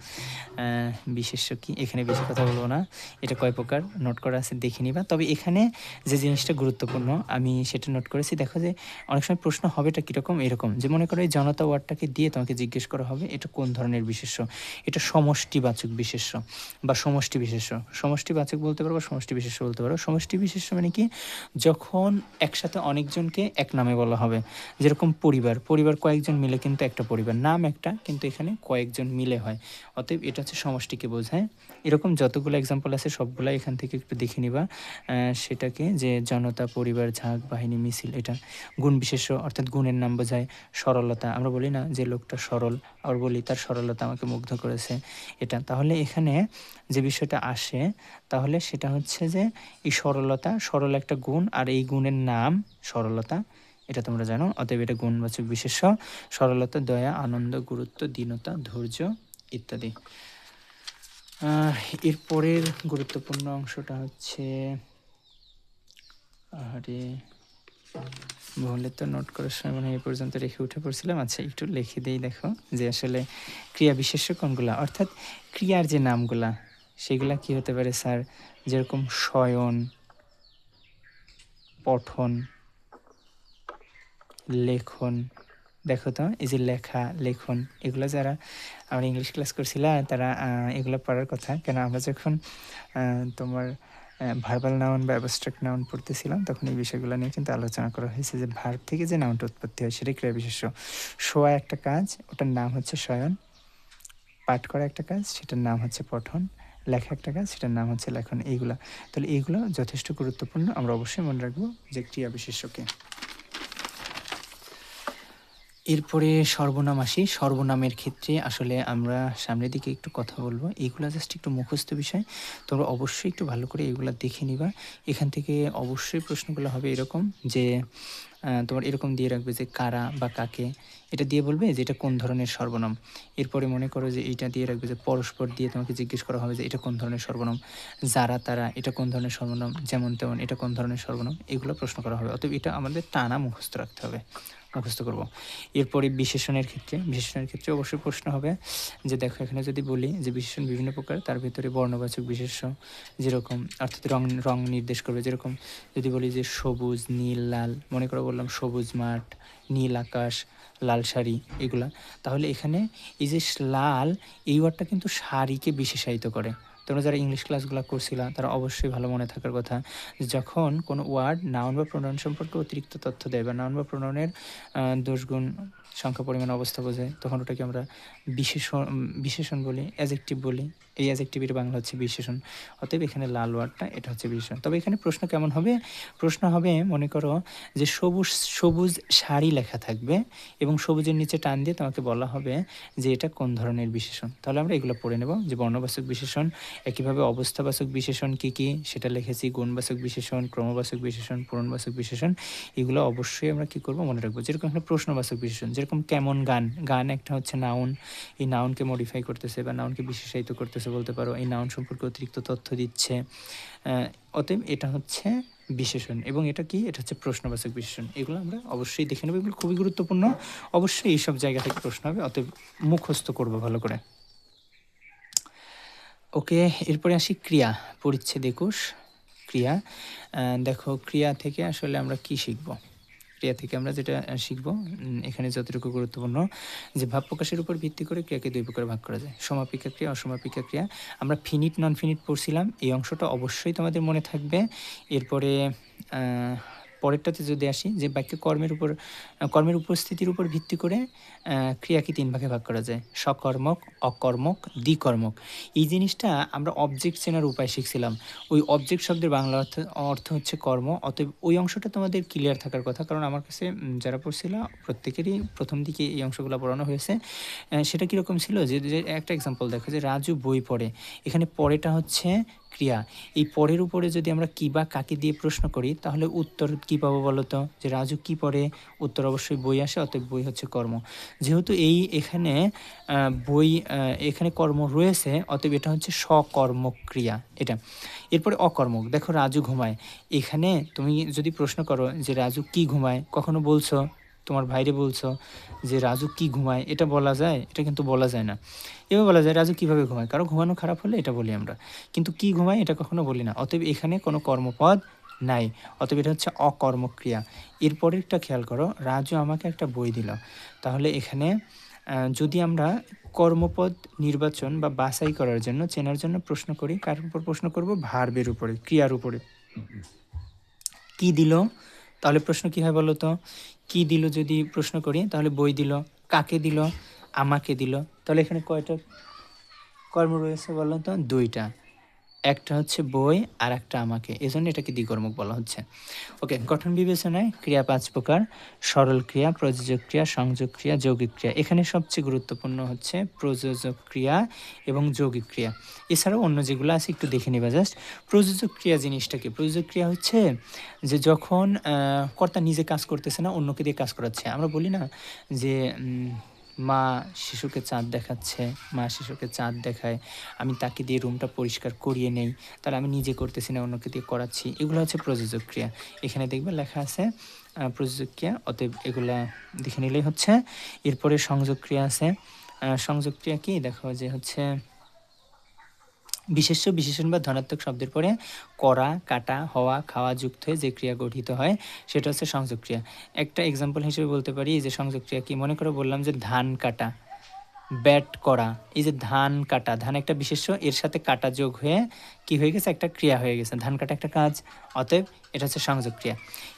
[SPEAKER 1] বিশেষ্য কি, এখানে বেশি কথা বলবো না। এটা কয় প্রকার নোট করা আছে দেখে নিবা। তবে এখানে যে জিনিসটা গুরুত্বপূর্ণ আমি সেটা নোট করেছি। দেখো যে অনেক সময় প্রশ্ন হবে এটা কীরকম, এরকম যে মনে করো এই জনতা ওয়ার্ডটাকে দিয়ে তোমাকে জিজ্ঞেস করা হবে এটা কোন ধরনের বিশেষ্য। এটা সমষ্টিবাচক বিশেষ্য বা সমষ্টি বিশেষ্য। সমষ্টিবাচক বলতে পারো বা সমষ্টি বিশেষ্য বলতে পারো। সমষ্টি বিশেষ্য মানে কি, যখন একসাথে অনেকজনকে এক নামে বলা হবে। যেরকম পরিবার, পরিবার কয়েকজন মিলে কিন্তু একটা পরিবার, নাম একটা কিন্তু এখানে কয়েকজন মিলে হয়। অতএব এটা হচ্ছে সমষ্টিকে বোঝায়। এরকম যতগুলো এক্সাম্পল আছে সবগুলো এখান থেকে একটু দেখে নিবা। সেটাকে যে জনতা, পরিবার, ঝাঁক, বাহিনী, মিছিল, এটা গুণ বিশেষ্য, অর্থাৎ গুণের নাম বোঝায়। সরলতা, আমরা বলি না যে লোকটা সরল, আর বলি তার সরলতা আমাকে মুগ্ধ করেছে, এটা। তাহলে এখানে যে বিষয়টা আসে তাহলে সেটা হচ্ছে যে এই সরলতা, সরল একটা গুণ, আর এই গুণের নাম সরলতা, এটা তোমরা জানো। অতএব এটা গুণবাচক বিশেষ্য। সরলতা, দয়া, আনন্দ, গুরুত্ব, দীনতা, ধৈর্য ইত্যাদি। এরপরের গুরুত্বপূর্ণ অংশটা হচ্ছে, আরে বলে তো নোট করার সময় মানে এই পর্যন্ত রেখে উঠে পড়ছিলাম। আচ্ছা একটু লিখে দিই। দেখো যে আসলে ক্রিয়া বিশেষ্য কোনগুলা, অর্থাৎ ক্রিয়ার যে নামগুলা সেগুলা কি হতে পারে স্যার, যেরকম শয়ন, পঠন, লেখন। দেখো তো এই যে লেখা, লেখন, এগুলো যারা আমরা ইংলিশ ক্লাস করছিলাম তারা এগুলো পড়ার কথা। কেন আমরা যখন তোমার ভার্বাল নাউন বা অ্যাবস্ট্রাক্ট নাউন পড়তেছিলাম তখন এই বিষয়গুলো নিয়ে কিন্তু আলোচনা করা হয়েছে যে ভার্ব থেকে যে নাউনটা উৎপত্তি হয় সেটাই ক্রিয়া বিশেষ্য। শোয়া একটা কাজ, ওটার নাম হচ্ছে শয়ন। পাঠ করা একটা কাজ, সেটার নাম হচ্ছে পঠন। লেখা একটা কাজ, সেটার নাম হচ্ছে লেখন। এইগুলা, তাহলে এইগুলো যথেষ্ট গুরুত্বপূর্ণ, আমরা অবশ্যই মনে রাখবো যে ক্রিয়া বিশেষ্যকে। এরপরে সর্বনাম আসি। সর্বনামের ক্ষেত্রে আসলে আমরা সামনের দিকে একটু কথা বলবো। এইগুলা জাস্ট একটু মুখস্থ বিষয়, তোমরা অবশ্যই একটু ভালো করে এগুলা দেখে নিবা। এখান থেকে অবশ্যই প্রশ্নগুলো হবে এরকম যে তোমার এরকম দিয়ে রাখবে যে কারা বা কাকে, এটা দিয়ে বলবে যে এটা কোন ধরনের সর্বনাম। এরপরে মনে করো যে এইটা দিয়ে রাখবে যে পরস্পর, দিয়ে তোমাকে জিজ্ঞেস করা হবে যে এটা কোন ধরনের সর্বনাম। যারা, তারা, এটা কোন ধরনের সর্বনাম। যেমন তেমন, এটা কোন ধরনের সর্বনাম। এগুলো প্রশ্ন করা হবে। অতএব এটা আমাদের টানা মুখস্থ রাখতে হবে, মুখস্থ করব। এরপরে বিশেষণের ক্ষেত্রে, বিশেষণের ক্ষেত্রে অবশ্যই প্রশ্ন হবে যে দেখো এখানে যদি বলি যে বিশেষণ বিভিন্ন প্রকার, তার ভিতরে বর্ণবাচক বিশেষ্য যেরকম, অর্থাৎ রং, রং নির্দেশ করবে। যেরকম যদি বলি যে সবুজ, নীল, লাল, মনে করো বললাম সবুজ মাঠ, নীল আকাশ, লাল শাড়ি, এগুলা। তাহলে এখানে এই যে লাল, এই ওয়ার্ডটা কিন্তু শাড়িকে বিশেষায়িত করে। তোমরা যারা ইংলিশ ক্লাসগুলো করছিলা তারা অবশ্যই ভালো মনে থাকার কথা, যখন কোনো ওয়ার্ড নাউন বা প্রোনাউন সম্পর্কে অতিরিক্ত তথ্য দেয় বা নাউন বা প্রোনাউনের দোষগুণ, সংখ্যা, পরিমাণ, অবস্থা বোঝায়, তখন ওটাকে আমরা বিশেষণ, বিশেষণ বলি, অ্যাজেক্টিভ বলি। এই অ্যাজেক্টিভের বাংলা হচ্ছে বিশেষণ। অতএব এখানে লাল ওয়ার্ডটা এটা হচ্ছে বিশেষণ। তবে এখানে প্রশ্ন কেমন হবে, প্রশ্ন হবে মনে করো যে সবুজ, সবুজ শাড়ি লেখা থাকবে এবং সবুজের নিচে টান দিয়ে তোমাকে বলা হবে যে এটা কোন ধরনের বিশেষণ। তাহলে আমরা এগুলো পড়ে নেব যে বর্ণবাচক বিশেষণ, একইভাবে অবস্থাবাচক বিশেষণ কী কী সেটা লিখেছি, গুণবাচক বিশেষণ, ক্রমবাচক বিশেষণ, পূরণবাচক বিশেষণ। এগুলো অবশ্যই আমরা কী করবো মনে রাখবো। যেরকম এখানে প্রশ্নবাচক বিশেষণ, যেরকম কেমন গান, গান একটা হচ্ছে নাউন, এই নাউনকে মডিফাই করতেছে বা নাউনকে বিশেষায়িত করতেছে বলতে পারো, এই নাউন সম্পর্কে অতিরিক্ত তথ্য দিচ্ছে। অতএব এটা হচ্ছে বিশেষণ। এবং এটা কি, এটা হচ্ছে প্রশ্নবাচক বিশেষণ। এগুলো আমরা অবশ্যই দেখে নেব, এগুলো খুবই গুরুত্বপূর্ণ। অবশ্যই এইসব জায়গা থেকে প্রশ্ন হবে, অতএব মুখস্থ করবো ভালো করে। ওকে, এরপরে আসি ক্রিয়া, পরিচ্ছেদ 21 ক্রিয়া। দেখো ক্রিয়া থেকে আসলে আমরা কি শিখব। ক্রিয়া থেকে আমরা যেটা শিখব, এখানে যতটুকু গুরুত্বপূর্ণ যে ভাব প্রকাশের উপর ভিত্তি করে ক্রিয়াকে দুই প্রকার ভাগ করা যায়, সমাপিকা ক্রিয়া, অসমাপিকা ক্রিয়া। আমরা ফিনিট নন ফিনিট পড়ছিলাম, এই অংশটা অবশ্যই তোমাদের মনে থাকবে। এরপরে পরেরটাতে যদি আসি যে বাক্যে কর্মের উপস্থিতির উপর ভিত্তি করে ক্রিয়াকে 3 ভাগে ভাগ করা যায়। সকর্মক, অকর্মক, দ্বিকর্মক। এই জিনিসটা আমরা অবজেক্ট চেনার উপায় শিখছিলাম। ওই অবজেক্ট শব্দের বাংলা অর্থ হচ্ছে কর্ম। অতএব ওই অংশটা তোমাদের ক্লিয়ার থাকার কথা। কারণ আমার কাছে যারা পড়ছিল প্রত্যেকেরই প্রথম দিকে এই অংশগুলো পড়ানো হয়েছে। সেটা কীরকম ছিল যে একটা এক্সাম্পল দেখো যে রাজু বই পড়ে। এখানে পড়েটা হচ্ছে ক্রিয়া। এই পরের উপরে যদি আমরা কী বা কাকে দিয়ে প্রশ্ন করি তাহলে উত্তর কী পাবো বলো তো? যে রাজু কী পড়ে? উত্তর অবশ্যই বই আসে, অতএব বই হচ্ছে কর্ম। যেহেতু এখানে বই এখানে কর্ম রয়েছে, অতএব এটা হচ্ছে সকর্মক ক্রিয়া এটা। এরপরে অকর্মক, দেখো রাজু ঘুমায়। এখানে তুমি যদি প্রশ্ন করো যে রাজু কি ঘুমায়, কখনো বলছো তোমার ভাইরে বলছো যে রাজু কি ঘুমায়, এটা বলা যায়? এটা কিন্তু বলা যায় না। এবার বলা যায় রাজু কীভাবে ঘুমায়, কারো ঘুমানো খারাপ হলে এটা বলি আমরা, কিন্তু কি ঘুমায় এটা কখনো বলি না। অতএব এখানে কোনো কর্মপদ নাই, অতএব এটা হচ্ছে অকর্মক ক্রিয়া। এরপরেরটা খেয়াল করো, রাজু আমাকে একটা বই দিল। তাহলে এখানে যদি আমরা কর্মপদ নির্বাচন বা বাছাই করার জন্য, চেনার জন্য প্রশ্ন করি, কার উপর প্রশ্ন করব? ভার্বের উপরে, ক্রিয়ার উপরে। কি দিল, তাহলে প্রশ্ন কী হয় বলো তো? কি দিল যদি প্রশ্ন করি তাহলে বই দিল। কাকে দিল? আমাকে দিল। তাহলে এখানে কয়টা কর্ম রয়েছে বলো তো? 2টা। একটা হচ্ছে বই আর একটা আমাকে, এজন্য এটাকে দ্বিকর্মক বলা হচ্ছে। ওকে, গঠন বিবেচনায় ক্রিয়া 5 প্রকার: সরল ক্রিয়া, প্রযোজক ক্রিয়া, সংযোগ ক্রিয়া, যৌগিক ক্রিয়া। এখানে সবচেয়ে গুরুত্বপূর্ণ হচ্ছে প্রযোজক ক্রিয়া এবং যৌগিক ক্রিয়া। এছাড়াও অন্য যেগুলো আছে একটু দেখে নিবা জাস্ট। প্রযোজক ক্রিয়া জিনিসটা কি? প্রযোজক ক্রিয়া হচ্ছে যে যখন কর্তা নিজে কাজ করতেছে না, অন্যকে দিয়ে কাজ করাচ্ছে। আমরা বলি না যে মা শিশুকে চাঁদ দেখাচ্ছে, মা শিশুকে চাঁদ দেখায়, আমি তাকে দিয়ে রুমটা পরিষ্কার করিয়ে নেই, তাহলে আমি নিজে করতেছি না, অন্যকে দিয়ে করাচ্ছি। এগুলো হচ্ছে প্রযোজক ক্রিয়া। এখানে দেখবে লেখা আছে প্রযোজক ক্রিয়া, অতএব এগুলা দেখে নিলেই হচ্ছে। এরপরে সংযোগ ক্রিয়া আছে। সংযোগ ক্রিয়া কি? দেখো যে হচ্ছে বিশেষ্য, বিশেষণ বা ধনাত্মক শব্দের পরে করা, কাটা, হওয়া, খাওয়া যুক্ত হয়ে যে ক্রিয়া গঠিত হয় সেটা হচ্ছে সংযোগ ক্রিয়া। একটা এক্সাম্পল হিসেবে বলতে পারি যে সংযোগ ক্রিয়া কি, মনে করো বললাম যে ধান কাটা, ব্যাট করা। এই যে ধান কাটা, ধান একটা বিশেষ্য, এর সাথে কাটা যোগ হয়ে কি হয়ে গেছে? একটা ক্রিয়া হয়ে গেছে। ধান কাটা একটা কাজ, অতএব এটা হচ্ছে সংযোগ ক্রিয়া।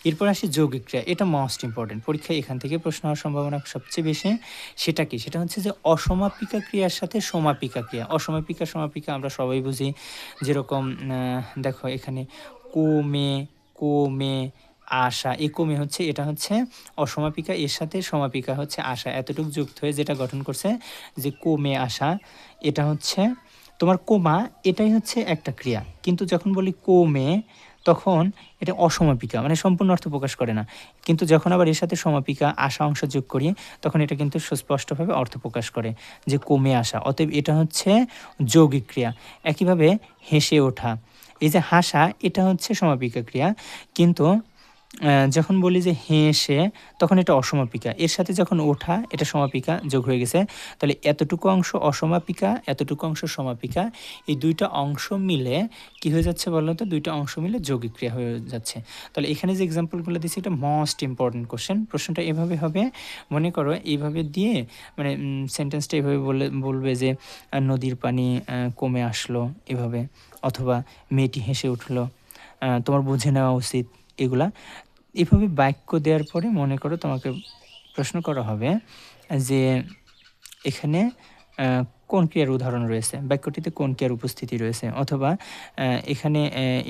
[SPEAKER 1] এরপর আসি যৌগিক ক্রিয়া। এটা মোস্ট ইম্পর্টেন্ট, পরীক্ষায় এখান থেকে প্রশ্ন হওয়ার সম্ভাবনা সবচেয়ে বেশি। সেটা কি? সেটা হচ্ছে যে অসমাপিকা ক্রিয়ার সাথে সমাপিকা ক্রিয়া। অসমাপিকা সমাপিকা আমরা সবাই বুঝি, যেরকম দেখো এখানে কোমে, কোমে আশা, এই কোমে হচ্ছে, এটা হচ্ছে অসমাপিকা, এর সাথে সমাপিকা হচ্ছে আশা, এতটুকু যুক্ত হয়ে যেটা গঠন করছে যে কোমে আশা। এটা হচ্ছে তোমার কোমা, এটাই হচ্ছে একটা ক্রিয়া, কিন্তু যখন বলি কোমে তখন এটা অসমাপিকা, মানে সম্পূর্ণ অর্থ প্রকাশ করে না। কিন্তু যখন আবার এর সাথে সমাপিকা আশা অংশ যোগ করি তখন এটা কিন্তু সুস্পষ্টভাবে অর্থ প্রকাশ করে যে কমে আসা। অতএব এটা হচ্ছে যৌগিক ক্রিয়া। একইভাবে হেসে ওঠা, এই যে হাসা, এটা হচ্ছে সমাপিকা ক্রিয়া, কিন্তু যখন বলি যে হেসে তখন এটা অসমাপিকা, এর সাথে যখন ওঠা এটা সমাপিকা যোগ হয়ে গেছে। তাহলে এতটুকু অংশ অসমাপিকা, এতটুকু অংশ সমাপিকা, এই দুইটা অংশ মিলে কি হয়ে যাচ্ছে বলো তো? দুইটা অংশ মিলে যৌগিক ক্রিয়া হয়ে যাচ্ছে। তাহলে এখানে যে এক্সাম্পলগুলো দিচ্ছি এটা মোস্ট ইম্পর্টেন্ট কোশ্চেন। প্রশ্নটা এভাবে হবে, মনে করো এইভাবে দিয়ে, মানে সেন্টেন্সটা এভাবে বলবে যে নদীর পানি কমে আসলো এভাবে, অথবা মেয়েটি হেসে উঠলো, তোমার বুঝে নেওয়া উচিত। এগুলা এভাবে বাক্য দেওয়ার পরে মনে করো তোমাকে প্রশ্ন করা হবে যে এখানে কোন ক্রিয়ার উদাহরণ রয়েছে, বাক্যটিতে কোন ক্রিয়ার উপস্থিতি রয়েছে, অথবা এখানে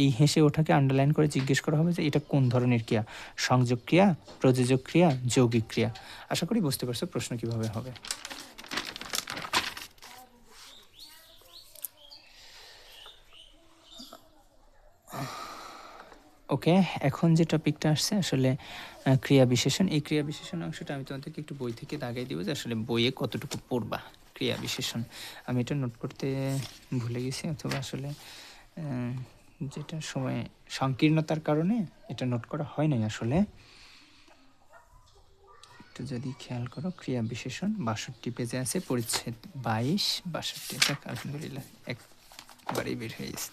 [SPEAKER 1] এই হেসে ওঠাকে আন্ডারলাইন করে জিজ্ঞেস করা হবে যে এটা কোন ধরনের ক্রিয়া, সংযোগ ক্রিয়া, প্রযোজক ক্রিয়া, যৌগিক ক্রিয়া। আশা করি বুঝতে পারছো প্রশ্ন কিভাবে হবে। ওকে, এখন যে টপিকটা আসছে আসলে ক্রিয়া বিশেষণ। এই ক্রিয়া বিশেষণ অংশটা আমি তোমাদেরকে একটু বই থেকে দাগাই দিব যে আসলে বইয়ে কতটুকু পড়বা ক্রিয়া বিশেষণ। আমি এটা নোট করতে ভুলে গেছি, অথবা আসলে যেটা সময় সংকীর্ণতার কারণে এটা নোট করা হয় নাই আসলে। একটু যদি খেয়াল করো, ক্রিয়া বিশেষণ 62 পেজে আছে, পরিচ্ছেদ 22, 62। আলহামদুলিল্লাহ একবারেই বের হয়ে গেছে।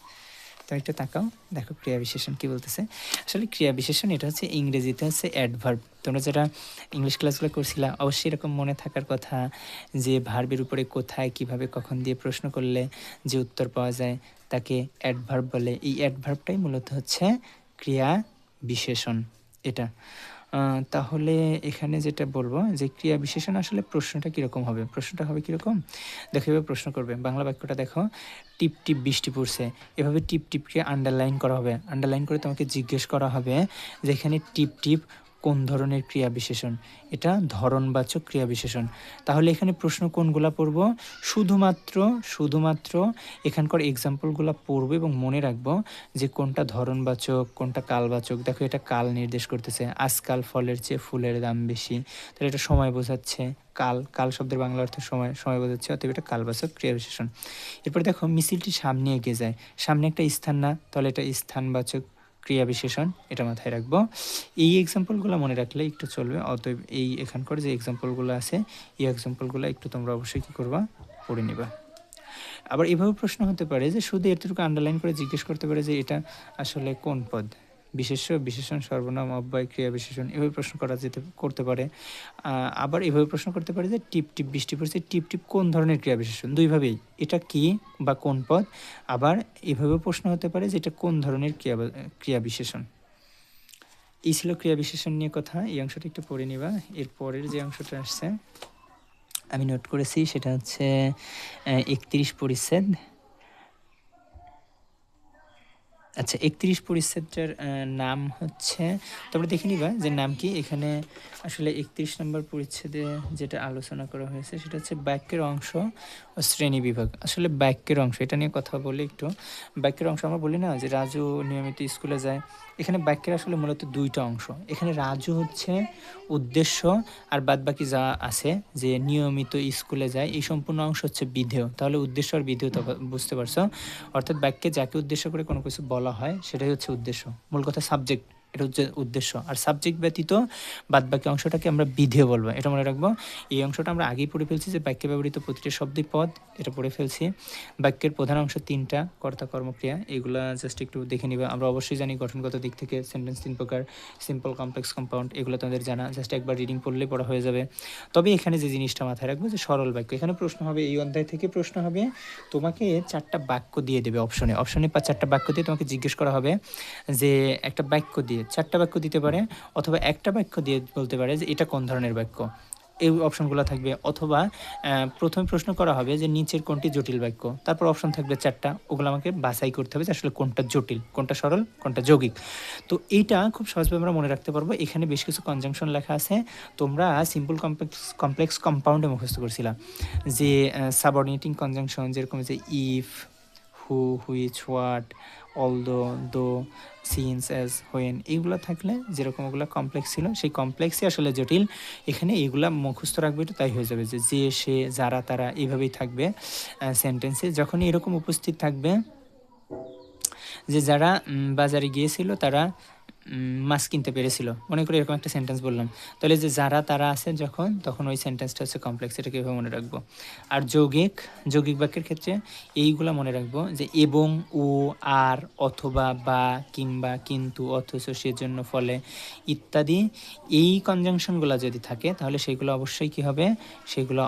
[SPEAKER 1] তো একটা তাকাও, দেখো ক্রিয়া বিশেষণ কী বলতেছে। আসলে ক্রিয়া বিশেষণ এটা হচ্ছে ইংরেজিতে হচ্ছে অ্যাডভার্ব। তোমরা যারা ইংলিশ ক্লাসগুলো করছিলা অবশ্যই এরকম মনে থাকার কথা যে ভার্বের উপরে কোথায়, কিভাবে, কখন দিয়ে প্রশ্ন করলে যে উত্তর পাওয়া যায় তাকে অ্যাডভার্ব বলে। এই অ্যাডভার্বটাই মূলত হচ্ছে ক্রিয়া বিশেষণ। এটা তাহলে এখানে যেটা বলবো যে ক্রিয়া বিশেষণ আসলে প্রশ্নটা কীরকম হবে, প্রশ্নটা হবে কীরকম দেখো, এভাবে প্রশ্ন করবে, বাংলা বাক্যটা দেখো, টিপ টিপ বৃষ্টি পড়ছে, এভাবে টিপ টিপকে আন্ডারলাইন করা হবে, আন্ডারলাইন করে তোমাকে জিজ্ঞেস করা হবে যে এখানে টিপ টিপ কোন ধরনের ক্রিয়া বিশেষণ, এটা ধরনবাচক ক্রিয়া বিশেষণ। তাহলে এখানে প্রশ্ন কোনগুলা পড়ব, শুধুমাত্র এখানকার এক্সাম্পলগুলো পড়ব এবং মনে রাখবো যে কোনটা ধরনবাচক কোনটা কালবাচক। দেখো এটা কাল নির্দেশ করতেছে, আজকাল ফলের চেয়ে ফুলের দাম বেশি, তাহলে এটা সময় বোঝাচ্ছে। কাল, কাল শব্দের বাংলা অর্থ সময়, সময় বোঝাচ্ছে, অতএব এটা কালবাচক ক্রিয়া বিশেষণ। এরপরে দেখো মিছিলটি সামনে এগিয়ে যায়, সামনে একটা স্থান না, তাহলে এটা স্থানবাচক ক্রিয়া বিশেষণ, এটা মাথায় রাখবো। এই এক্সাম্পলগুলো মনে রাখলে একটু চলবে। অতএব এই এখানকার যে এক্সাম্পলগুলো আছে এই এক্সাম্পলগুলো একটু তোমরা অবশ্যই কী করবা, পড়ে নিবা। আবার এভাবে প্রশ্ন হতে পারে যে শুধু এতটুকু আন্ডারলাইন করে জিজ্ঞেস করতে পারে যে এটা আসলে কোন পদ, বিশেষ্য, বিশেষণ, সর্বনাম, অব্যয়, ক্রিয়া বিশেষণ, এভাবে প্রশ্ন করতে পারে। আবার এভাবে প্রশ্ন করতে পারে যে টিপ টিপ বৃষ্টি পড়ছে, টিপ টিপ কোন ধরনের ক্রিয়া বিশেষণ, দুইভাবেই, এটা কি বা কোন পদ। আবার এভাবে প্রশ্ন হতে পারে যে এটা কোন ধরনের ক্রিয়া বিশেষণ। এই ছিল ক্রিয়া বিশেষণ নিয়ে কথা, এই অংশটা একটু পড়ে নিবা। এর পরের যে অংশটা আসছে আমি নোট করেছি সেটা হচ্ছে 31 পরিচ্ছেদ। আচ্ছা, 31 পরিচ্ছেদটার নাম হচ্ছে, তোমরা দেখে নিবা যে নাম কি। এখানে আসলে 31 নম্বর পরিচ্ছেদে যেটা আলোচনা করা হয়েছে সেটা হচ্ছে বাক্যের অংশ ও শ্রেণী বিভাগ। আসলে বাক্যের অংশ, এটা নিয়ে কথা বলি একটু। বাক্যের অংশ আমরা বলি না যে রাজু নিয়মিত স্কুলে যায়, এখানে বাক্যের আসলে মূলত দুইটা অংশ। এখানে রাজু হচ্ছে উদ্দেশ্য, আর বাদবাকি যা আছে যে নিয়মিত স্কুলে যায় এই সম্পূর্ণ অংশ হচ্ছে বিধেয়। তাহলে উদ্দেশ্য আর বিধেয় তো বুঝতে পারছো, অর্থাৎ বাক্যে যাকে উদ্দেশ্য করে কোনো কিছু বলা হয় সেটাই হচ্ছে উদ্দেশ্য, মূল কথা সাবজেক্ট, এটা হচ্ছে উদ্দেশ্য। আর সাবজেক্ট ব্যতীত বাদবাকি অংশটাকে আমরা বিধেয় বলবো, এটা মনে রাখবো। এই অংশটা আমরা আগেই পড়ে ফেলছি যে বাক্যে ব্যবহৃত প্রতিটি শব্দই পদ, এটা পড়ে ফেলছি। বাক্যের প্রধান অংশ তিনটা, কর্তা, কর্মক্রিয়া, এগুলা জাস্ট একটু দেখে নিবা। আমরা অবশ্যই জানি গঠনগত দিক থেকে সেন্টেন্স 3 প্রকার, সিম্পল, কমপ্লেক্স, কম্পাউন্ড, এগুলো তোমাদের জানা, জাস্ট একবার রিডিং পড়লেই পড়া হয়ে যাবে। তবে এখানে যে জিনিসটা মাথায় রাখবো যে সরল বাক্য, এখানে প্রশ্ন হবে, এই অধ্যায় থেকে প্রশ্ন হবে, তোমাকে 4টা বাক্য দিয়ে দেবে অপশনে, 4টা বাক্য দিয়ে তোমাকে জিজ্ঞেস করা হবে যে একটা বাক্য দিয়ে, 4টা বাক্য দিতে পারে, অথবা একটা বাক্য দিয়ে বলতে পারে যে এটা কোন ধরনের বাক্য, এই অপশনগুলো থাকবে। অথবা প্রথমে প্রশ্ন করা হবে যে নিচের কোনটি জটিল বাক্য, তারপর অপশন থাকবে 4টা, ওগুলো আমাকে বাছাই করতে হবে যে আসলে কোনটা জটিল, কোনটা সরল, কোনটা যৌগিক। তো এইটা খুব সহজভাবে আমরা মনে রাখতে পারবো। এখানে বেশ কিছু কনজাংশন লেখা আছে, তোমরা সিম্পল, কমপ্লেক্স, কম্পাউন্ডে মুখস্থ করছিলাম যে সাবঅর্ডিনেটিং কনজাংশন, যেরকম যে if, who, which, what, although, দো, সিন্স, অ্যাজ, হোয়েন, এইগুলো থাকলে যেরকম ওগুলো কমপ্লেক্স ছিল সেই কমপ্লেক্সই আসলে জটিল। এখানে এইগুলা মুখস্থ রাখবে, তো তাই হয়ে যাবে যে সে, যারা, তারা, এইভাবেই থাকবে সেন্টেন্সে। যখনই এরকম উপস্থিত থাকবে যে যারা বাজারে গিয়েছিল তারা মাছ কিনতে পেরেছিল, মনে করি এরকম একটা সেন্টেন্স বললাম, তাহলে যে যারা, তারা আছে যখন, তখন ওই সেন্টেন্সটা হচ্ছে কমপ্লেক্স, এটাকে এভাবে মনে রাখবো। আর যৌগিক বাক্যের ক্ষেত্রে এইগুলা মনে রাখবো যে এবং, ও, আর, অথবা, বা, কিংবা, কিন্তু, অথচ, সেজন্য, ফলে, ইত্যাদি, এই কনজাংশনগুলো যদি থাকে তাহলে সেগুলো অবশ্যই কি হবে, সেগুলো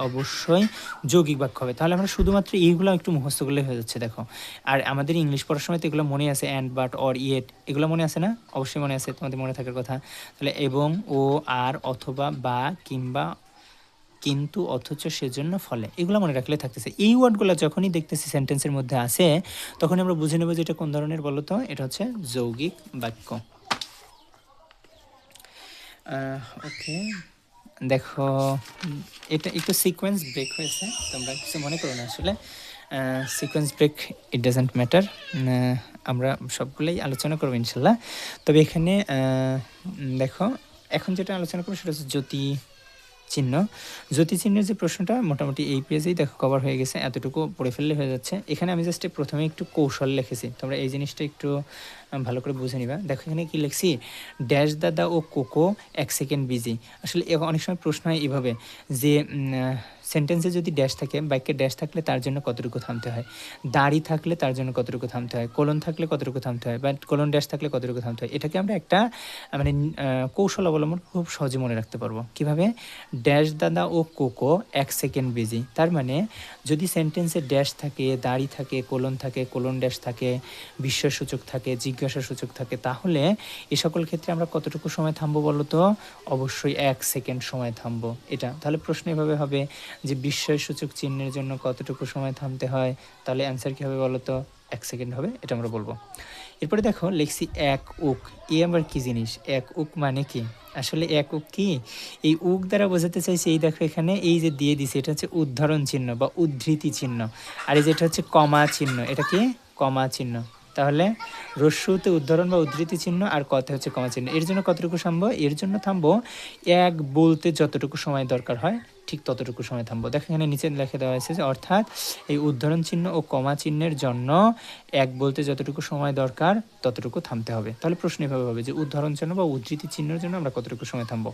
[SPEAKER 1] অবশ্যই যৌগিক বাক্য হবে। তাহলে আমরা শুধুমাত্র এইগুলো একটু মুখস্থ করলে হয়ে যাচ্ছে। দেখো, আর আমাদের ইংলিশ পড়ার সময় তো এগুলো মনে আছে, অ্যান্ড, বাট, অর, ইয়েট, এগুলো মনে আছে না? অবশ্যই মনে আছে, তোমাদের মনে থাকার কথা। তাহলে এবং, ও, আর, অথবা, বা, কিংবা, কিন্তু, অথচ, সেজন্য, ফলে, এগুলো মনে রাখলে থাকতেছে। এই ওয়ার্ডগুলো যখনই দেখতেছি সেন্টেন্সের মধ্যে আসে তখনই আমরা বুঝে নেব যে এটা কোন ধরনের, বলো তো, এটা হচ্ছে যৌগিক বাক্য। ওকে, দেখো এটা একটু সিকোয়েন্স ব্রেক হয়েছে, তোমরা কিছু মনে করো না, আসলে sequence break, it doesn't matter, আমরা সবগুলোই আলোচনা করবো ইনশাল্লাহ। তবে এখানে দেখো এখন যেটা আলোচনা করবো সেটা হচ্ছে জ্যোতি চিহ্নের যে প্রশ্নটা মোটামুটি এই পেজেই দেখো কভার হয়ে গেছে, এতটুকু পড়ে ফেললে হয়ে যাচ্ছে। এখানে আমি জাস্ট প্রথমে একটু কৌশল লিখেছি, তোমরা এই জিনিসটা একটু ভালো করে বুঝে নিবা। দেখো এখানে কি লিখছি, ড্যাশ দাদা ও কোকো 1 সেকেন্ড বিজি। আসলে অনেক সময় প্রশ্ন হয় এভাবে যে সেন্টেন্সে যদি ড্যাশ থাকে, বাক্যে ড্যাশ থাকলে তার জন্য কতটুকু থামতে হয়, দাড়ি থাকলে তার জন্য কতটুকু থামতে হয়, কোলন থাকলে কতটুকু থামতে হয়, বা কোলন ড্যাশ থাকলে কতটুকু থামতে হয়। এটাকে আমরা একটা মানে কৌশল অবলম্বন খুব সহজে মনে রাখতে পারবো। কিভাবে? ড্যাশ দাদা ও কোকো 1 সেকেন্ড বিজি। তার মানে যদি সেন্টেন্সে ড্যাশ থাকে, দাড়ি থাকে, কোলন ড্যাশ থাকে, বিস্ময়সূচক থাকে, জিজ্ঞাসাসূচক থাকে, তাহলে এ সকল ক্ষেত্রে আমরা কতটুকু সময় থামবো বলো তো? অবশ্যই 1 সেকেন্ড সময় থামবো। এটা তাহলে প্রশ্ন এভাবে হবে যে বিস্ময়সূচক চিহ্নের জন্য কতটুকু সময় থামতে হয়, তাহলে অ্যান্সার কী হবে বলো তো? 1 সেকেন্ড হবে, এটা আমরা বলবো। এরপরে দেখো লিখছি এক উক। এ আবার কি জিনিস? এক উক মানে কি? আসলে এক উক কি? এই উক দ্বারা বোঝাতে চাইছি, এই দেখো এখানে এই যে দিয়ে দিছে, এটা হচ্ছে উদ্ধরণ চিহ্ন বা উদ্ধৃতি চিহ্ন। আর এই যেটা হচ্ছে কমা চিহ্ন, এটা কি? কমা চিহ্ন। তাহলে রস্যুতে উদ্ধরণ বা উদ্ধৃতি চিহ্ন, আর কথা হচ্ছে কমা চিহ্ন। এর জন্য কতটুকু থামবো? এর জন্য থামবো এক বলতে যতটুকু সময় দরকার হয় ঠিক ততটুকু সময় থামবো। দেখো এখানে নিচে লিখে দেওয়া হয়েছে যে অর্থাৎ এই উদ্ধরণ চিহ্ন ও কমা চিহ্নের জন্য এক বলতে যতটুকু সময় দরকার ততটুকু থামতে হবে। তাহলে প্রশ্ন এভাবে হবে যে উদ্ধরণ চিহ্ন বা উদ্ধৃতি চিহ্নের জন্য আমরা কতটুকু সময় থামবো।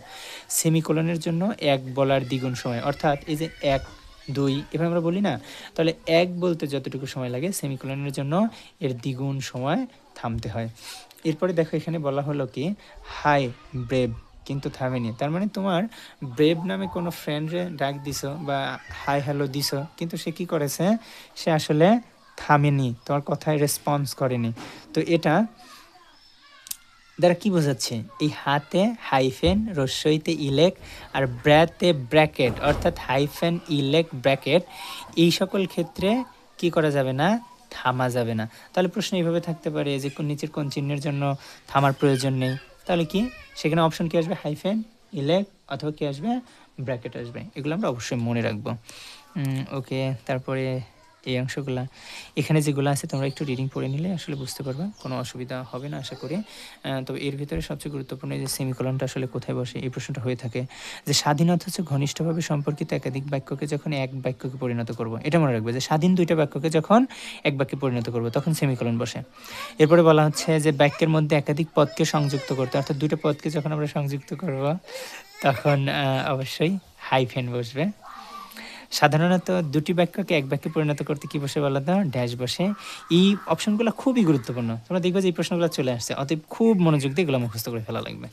[SPEAKER 1] সেমিকোলনের জন্য এক বলার দ্বিগুণ সময়, অর্থাৎ এই যে 1 2 এভাবে আমরা বলি না, তাহলে এক বলতে যতটুকু সময় লাগে সেমিকোলনের জন্য এর দ্বিগুণ সময় থামতে হয়। এরপরে দেখো এখানে বলা হলো কি হাই ব্রেভ, কিন্তু থামেনি। তার মানে তোমার ব্রেভ নামে কোনো ফ্রেন্ডরে ডাক দিছো বা হাই হ্যালো দিছো, কিন্তু সে কি করেছে? সে আসলে থামেনি, তোমার কথায় রেসপন্স করেনি। তো এটা দ্বারা কি বোঝাচ্ছে? এই হাতে হাইফেন, রস্যইতে ইলেক, আর ব্র্যাতে ব্র্যাকেট, অর্থাৎ হাইফেন ইলেক ব্র্যাকেট, এই সকল ক্ষেত্রে কি করা যাবে না? থামা যাবে না। তাহলে প্রশ্ন এইভাবে থাকতে পারে যে নিচের কোন চিহ্নের জন্য থামার প্রয়োজন নেই? তাহলে কি সেখানে অপশন কি আসবে? হাইফেন, ইলেক, অথবা কি আসবে? ব্র্যাকেট আসবে। এগুলো আমরা অবশ্যই মনে রাখবো। ওকে, তারপরে এই অংশগুলা এখানে যেগুলো আছে তোমরা একটু রিডিং পড়ে নিলে আসলে বুঝতে পারবে, কোনো অসুবিধা হবে না আশা করি। তবে এর ভিতরে সবচেয়ে গুরুত্বপূর্ণ যে সেমিকোলনটা আসলে কোথায় বসে, এই প্রশ্নটা হয়ে থাকে যে স্বাধীনতা হচ্ছে ঘনিষ্ঠভাবে সম্পর্কিত একাধিক বাক্যকে যখন এক বাক্যকে পরিণত করব, এটা মনে রাখবে যে স্বাধীন দুইটা বাক্যকে যখন এক বাক্যে পরিণত করব তখন সেমিকোলন বসে। এরপরে বলা হচ্ছে যে বাক্যের মধ্যে একাধিক পদকে সংযুক্ত করতে, অর্থাৎ দুইটা পদকে যখন আমরা সংযুক্ত করব তখন অবশ্যই হাইফেন বসবে। সাধারণত দুটি বাক্যকে এক বাক্যে পরিণত করতে কি বসে বলো তো? ড্যাশ বসে। এই অপশনগুলো খুবই গুরুত্বপূর্ণ, তোমরা দেখবে যে এই প্রশ্নগুলো চলে আসছে, অতএব খুব মনোযোগ দিয়ে এগুলো মুখস্থ করে ফেলা লাগবে।